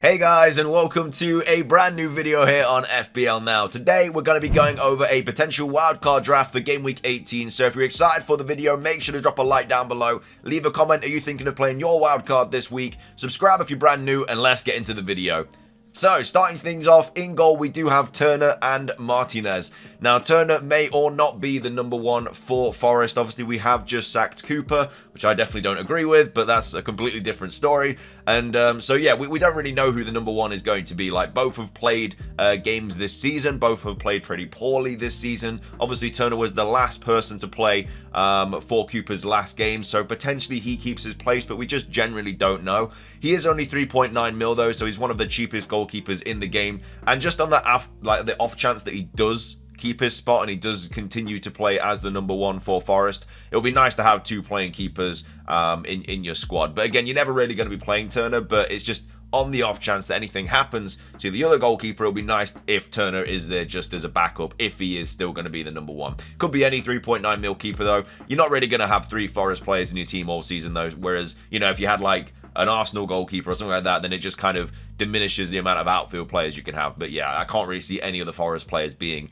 Hey guys, and welcome to a brand new video here on FPL Now. Today we're going to be going over a potential wildcard draft for Game Week 18, so if you're excited for the video, make sure to drop a like down below, leave a comment, are you thinking of playing your wildcard this week, subscribe if you're brand new, and let's get into the video. So, starting things off, in goal we do have Turner and Martinez. Now, Turner may or not be the number one for Forest. Obviously, we have just sacked Cooper, which I definitely don't agree with, but that's a completely different story. And so, yeah, we don't really know who the number one is going to be. Like, both have played games this season. Both have played pretty poorly this season. Obviously, Turner was the last person to play for Cooper's last game, so potentially he keeps his place, but we just generally don't know. He is only 3.9 mil, though, so he's one of the cheapest goalkeepers in the game. And just on the off chance that he does keep his spot and he does continue to play as the number one for Forest, it'll be nice to have two playing keepers in your squad. But again, you're never really going to be playing Turner, but it's just on the off chance that anything happens to the other goalkeeper, it'll be nice if Turner is there just as a backup, if he is still going to be the number one. Could be any 3.9 mil keeper, though. You're not really going to have three Forest players in your team all season, though, whereas, you know, if you had like an Arsenal goalkeeper or something like that, then it just kind of diminishes the amount of outfield players you can have. But yeah, I can't really see any of the Forest players being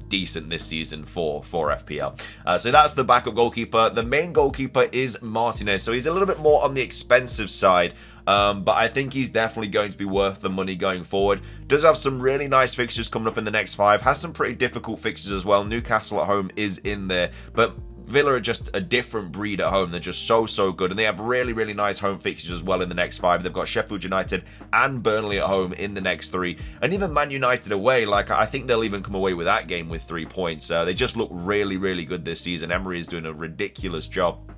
decent this season for FPL. So that's the backup goalkeeper. The main goalkeeper is Martinez, so he's a little bit more on the expensive side. But I think he's definitely going to be worth the money going forward. Does have some really nice fixtures coming up in the next 5. Has some pretty difficult fixtures as well. Newcastle at home is in there, but Villa are just a different breed at home. They're just so good, and they have really nice home fixtures as well in the next 5. They've got Sheffield United and Burnley at home in the next 3, and even Man United away. Like, I think they'll even come away with that game with 3 points. They just look really good this season. Emery is doing a ridiculous job.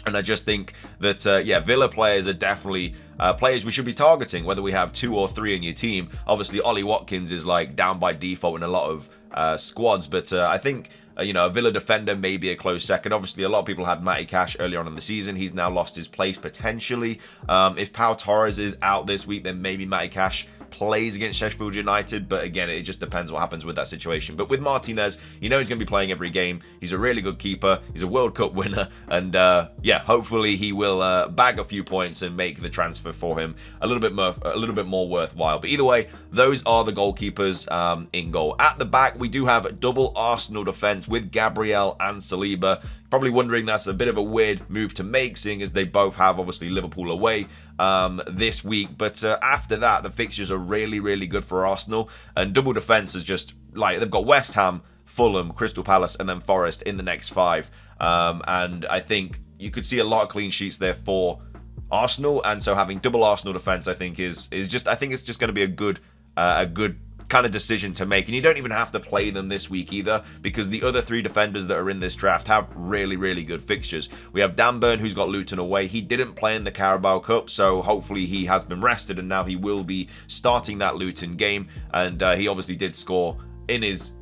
And I just think that, yeah, Villa players are definitely players we should be targeting, whether we have 2 or 3 in your team. Obviously, Ollie Watkins is, like, down by default in a lot of squads, but I think you know, a Villa defender may be a close second. Obviously, a lot of people had Matty Cash earlier on in the season. He's now lost his place potentially. If Pau Torres is out this week, then maybe Matty Cash plays against Sheffield United, but again, it just depends what happens with that situation. But with Martinez, you know he's going to be playing every game. He's a really good keeper. He's a World Cup winner, and yeah, hopefully he will bag a few points and make the transfer for him a little bit more worthwhile. But either way, those are the goalkeepers in goal. At the back, we do have double Arsenal defense with Gabriel and Saliba. Probably wondering that's a bit of a weird move to make, seeing as they both have obviously Liverpool away this week. But after that, the fixtures are really good for Arsenal, and double defense is just like they've got West Ham, Fulham, Crystal Palace, and then Forest in the next 5. And I think you could see a lot of clean sheets there for Arsenal, and so having double Arsenal defense, I think is just it's just going to be a good kind of decision to make. And you don't even have to play them this week either, because the other 3 defenders that are in this draft have really good fixtures. We have Dan Burn, who's got Luton away. He didn't play in the Carabao Cup, so hopefully he has been rested, and now he will be starting that Luton game. And he obviously did score in his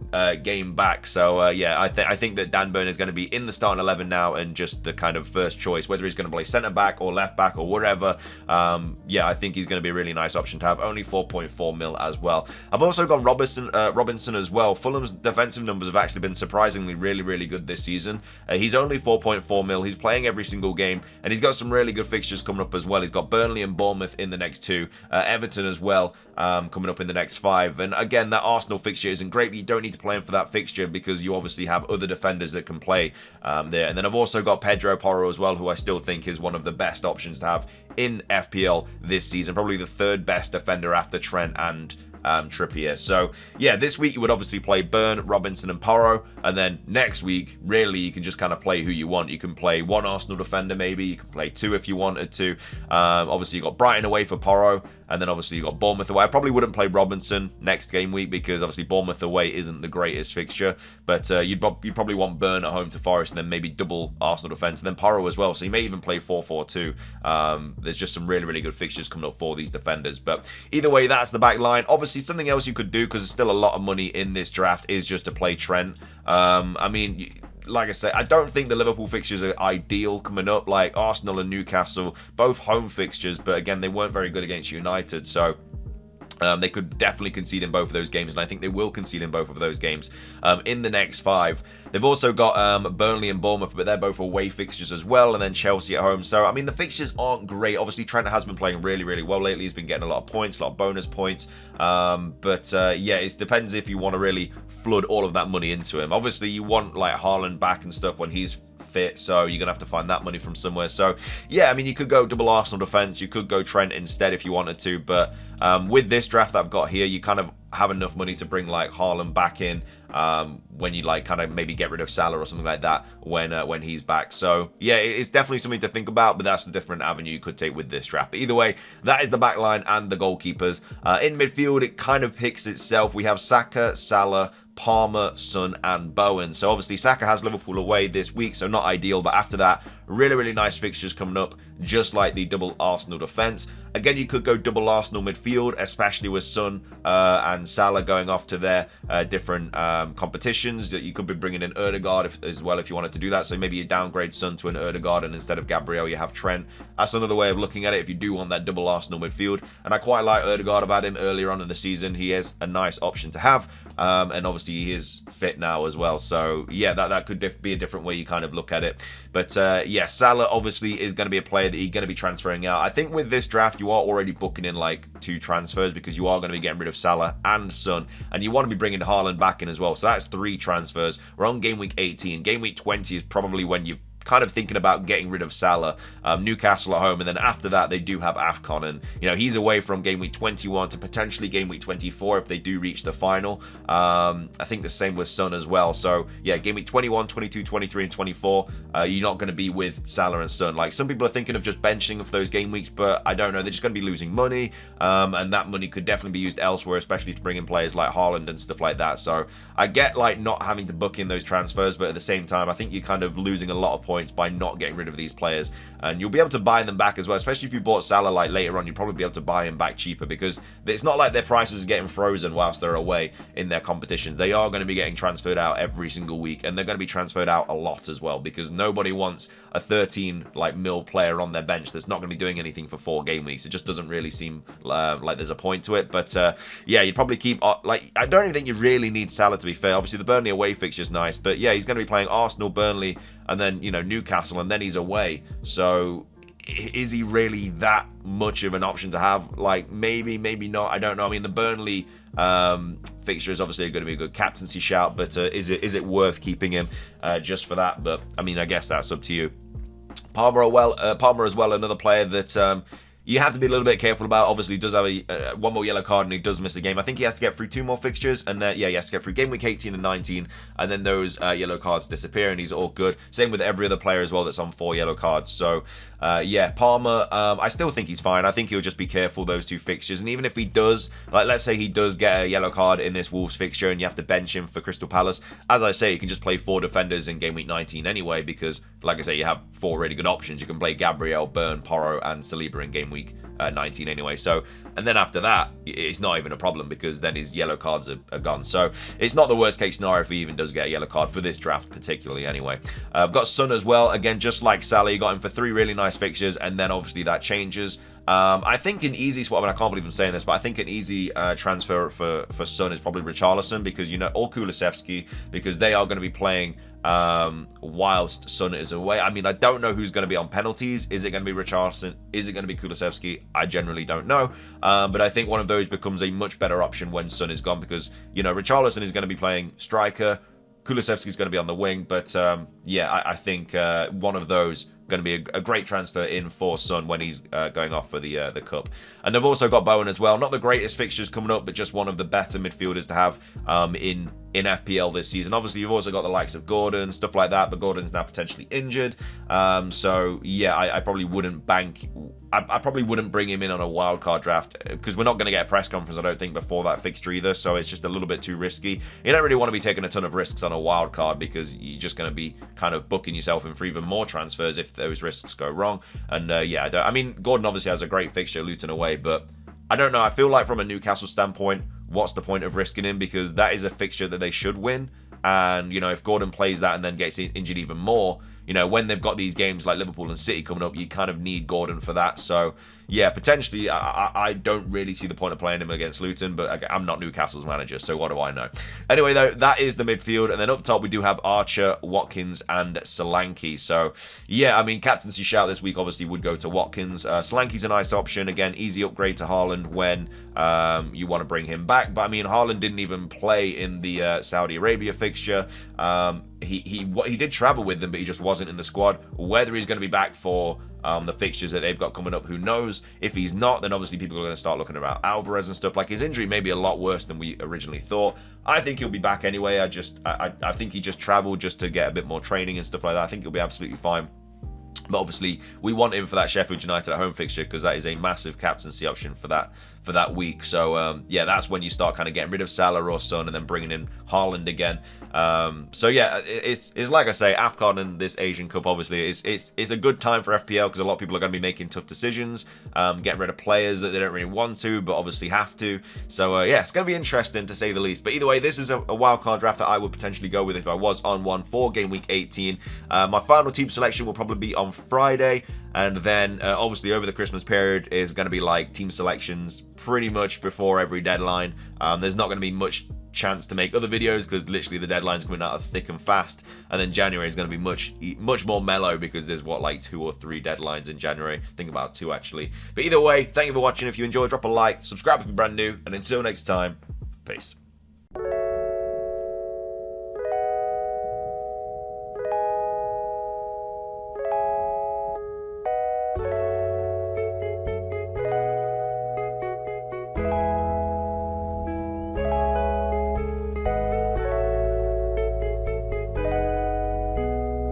game back. So yeah, I think that Dan Burn is going to be in the starting 11 now, and just the kind of first choice, whether he's going to play centre back or left back or wherever. Yeah, I think he's going to be a really nice option to have. Only 4.4 mil as well. I've also got Robinson as well. Fulham's defensive numbers have actually been surprisingly really good this season. He's only 4.4 mil. He's playing every single game, and he's got some really good fixtures coming up as well. He's got Burnley and Bournemouth in the next 2, Everton as well coming up in the next 5. And again, that Arsenal fixture isn't great, but you don't need to play him for that fixture because you obviously have other defenders that can play there. And then I've also got Pedro Porro as well, who I still think is one of the best options to have in FPL this season. Probably the 3rd best defender after Trent and Trippier. So yeah, this week you would obviously play Burn, Robinson and Porro, and then next week really you can just kind of play who you want. You can play 1 Arsenal defender, maybe you can play 2 if you wanted to. Obviously you got Brighton away for Porro, and then obviously you got Bournemouth away. I probably wouldn't play Robinson next game week because obviously Bournemouth away isn't the greatest fixture, but you'd probably want Burn at home to Forest, and then maybe double Arsenal defense, and then Porro as well. So you may even play 4-4-2. There's just some really good fixtures coming up for these defenders. But either way, that's the back line. Obviously something else you could do, because there's still a lot of money in this draft, is just to play Trent. I mean, like I said, I don't think the Liverpool fixtures are ideal coming up. Like Arsenal and Newcastle, both home fixtures, but again, they weren't very good against United. So They could definitely concede in both of those games, and I think they will concede in both of those games in the next 5. They've also got Burnley and Bournemouth, but they're both away fixtures as well, and then Chelsea at home. So, I mean, the fixtures aren't great. Obviously, Trent has been playing really, really well lately. He's been getting a lot of points, a lot of bonus points. Yeah, it depends if you want to really flood all of that money into him. Obviously, you want, like, Haaland back and stuff when he's fit, so you're gonna have to find that money from somewhere. So yeah, I mean, you could go double Arsenal defense, you could go Trent instead if you wanted to, but with this draft that I've got here, you kind of have enough money to bring like Haaland back in when you like kind of maybe get rid of Salah or something like that when he's back. So yeah, it's definitely something to think about, but that's a different avenue you could take with this draft. But either way, that is the back line and the goalkeepers. In midfield, it kind of picks itself. We have Saka, Salah, Palmer, Son, and Bowen. So obviously Saka has Liverpool away this week, so not ideal, but after that, really, really nice fixtures coming up, just like the double Arsenal defense. Again, you could go double Arsenal midfield, especially with Son and Salah going off to their different competitions. You could be bringing in Ødegaard as well if you wanted to do that. So maybe you downgrade Son to an Ødegaard, and instead of Gabriel, you have Trent. That's another way of looking at it if you do want that double Arsenal midfield. And I quite like Ødegaard. I've had him earlier on in the season. He is a nice option to have. And obviously he is fit now as well. So yeah, that could be a different way you kind of look at it. But yeah, Salah obviously is going to be a player that you're going to be transferring out. I think with this draft, you are already booking in like 2 transfers because you are going to be getting rid of Salah and Son, and you want to be bringing Haaland back in as well. So that's 3 transfers. We're on game week 18. Game week 20 is probably when you kind of thinking about getting rid of Salah. Newcastle at home, and then after that they do have AFCON, and you know he's away from game week 21 to potentially game week 24 if they do reach the final. I think the same with Son as well. So yeah, game week 21, 22, 23, and 24, you're not going to be with Salah and Son. Like, some people are thinking of just benching for those game weeks, but I don't know. They're just going to be losing money, and that money could definitely be used elsewhere, especially to bring in players like Haaland and stuff like that. So I get like not having to book in those transfers, but at the same time, I think you're kind of losing a lot of points by not getting rid of these players, and you'll be able to buy them back as well. Especially if you bought Salah like later on, you'd probably be able to buy him back cheaper, because it's not like their prices are getting frozen whilst they're away in their competitions. They are going to be getting transferred out every single week, and they're going to be transferred out a lot as well, because nobody wants a 13 like mil player on their bench that's not going to be doing anything for 4 game weeks. It just doesn't really seem like there's a point to it. But yeah, you'd probably keep like, I don't even think you really need Salah, to be fair. Obviously the Burnley away fixture is nice, but yeah, he's going to be playing Arsenal, Burnley, and then, you know, Newcastle, and then he's away. So is he really that much of an option to have? Like, maybe not. I don't know. I mean, the Burnley fixture is obviously going to be a good captaincy shout, but is it worth keeping him just for that? But I mean, I guess that's up to you. Palmer as well, another player that you have to be a little bit careful about. Obviously, he does have a 1 more yellow card and he does miss a game. I think he has to get through 2 more fixtures, and then yeah, he has to get through game week 18 and 19, and then those yellow cards disappear, and he's all good. Same with every other player as well that's on 4 yellow cards. So yeah, Palmer, I still think he's fine. I think he'll just be careful those 2 fixtures, and even if he does, like, let's say he does get a yellow card in this Wolves fixture and you have to bench him for Crystal Palace, as I say, you can just play 4 defenders in game week 19 anyway, because like I say, you have 4 really good options. You can play Gabriel, Burn, Porro, and Saliba in game week 19 anyway. So, and then after that, it's not even a problem, because then his yellow cards are gone. So it's not the worst case scenario if he even does get a yellow card for this draft particularly anyway. I've got Son as well. Again, just like Salah, you got him for 3 really nice fixtures, and then obviously that changes. I think an easy swap, and I can't believe I'm saying this, but I think an easy transfer for Son is probably Richarlison, because, you know, or Kulusevski, because they are going to be playing whilst Son is away. I mean, I don't know who's going to be on penalties. Is it going to be Richarlison? Is it going to be Kulusevski? I generally don't know. But I think one of those becomes a much better option when Son is gone, because, you know, Richarlison is going to be playing striker. Kulusevski is going to be on the wing. But yeah, I think one of those going to be a great transfer in for Son when he's going off for the Cup. And they've also got Bowen as well. Not the greatest fixtures coming up, but just one of the better midfielders to have in FPL this season. Obviously, you've also got the likes of Gordon, stuff like that, but Gordon's now potentially injured. So yeah, I probably wouldn't bank. I probably wouldn't bring him in on a wildcard draft, because we're not going to get a press conference, I don't think, before that fixture either. So it's just a little bit too risky. You don't really want to be taking a ton of risks on a wildcard, because you're just going to be kind of booking yourself in for even more transfers if those risks go wrong. And yeah, I mean, Gordon obviously has a great fixture, Luton away, but I don't know. I feel like from a Newcastle standpoint, what's the point of risking him? Because that is a fixture that they should win. And, you know, if Gordon plays that and then gets injured even more, you know, when they've got these games like Liverpool and City coming up, you kind of need Gordon for that. So yeah, potentially, I don't really see the point of playing him against Luton, but I'm not Newcastle's manager, so what do I know? Anyway, though, that is the midfield, and then up top we do have Archer, Watkins, and Solanke. So yeah, I mean, captaincy shout this week obviously would go to Watkins. Solanke's a nice option. Again, easy upgrade to Haaland when you want to bring him back. But I mean, Haaland didn't even play in the Saudi Arabia fixture. He did travel with them, but he just wasn't in the squad. Whether he's going to be back for the fixtures that they've got coming up, who knows? If he's not, then obviously people are going to start looking about Alvarez and stuff. Like, his injury may be a lot worse than we originally thought. I think he'll be back anyway. I think he just traveled just to get a bit more training and stuff like that. I think he'll be absolutely fine. But obviously, we want him for that Sheffield United at home fixture because that is a massive captaincy option for that week. So yeah, that's when you start kind of getting rid of Salah or Son and then bringing in Haaland again. So yeah, it's like I say, AFCON and this Asian Cup obviously it's a good time for FPL because a lot of people are going to be making tough decisions, getting rid of players that they don't really want to but obviously have to. So yeah, it's going to be interesting to say the least. But either way, this is a wildcard draft that I would potentially go with if I was on one for Game Week 18. My final team selection will probably be on Friday, and then obviously over the Christmas period is going to be like team selections pretty much before every deadline. There's not going to be much chance to make other videos because literally the deadline's coming out thick and fast, and then January is going to be much more mellow because there's what, like 2 or 3 deadlines in January. Think about 2 actually. But either way, thank you for watching. If you enjoyed, drop a like, subscribe if you're brand new, and until next time, peace.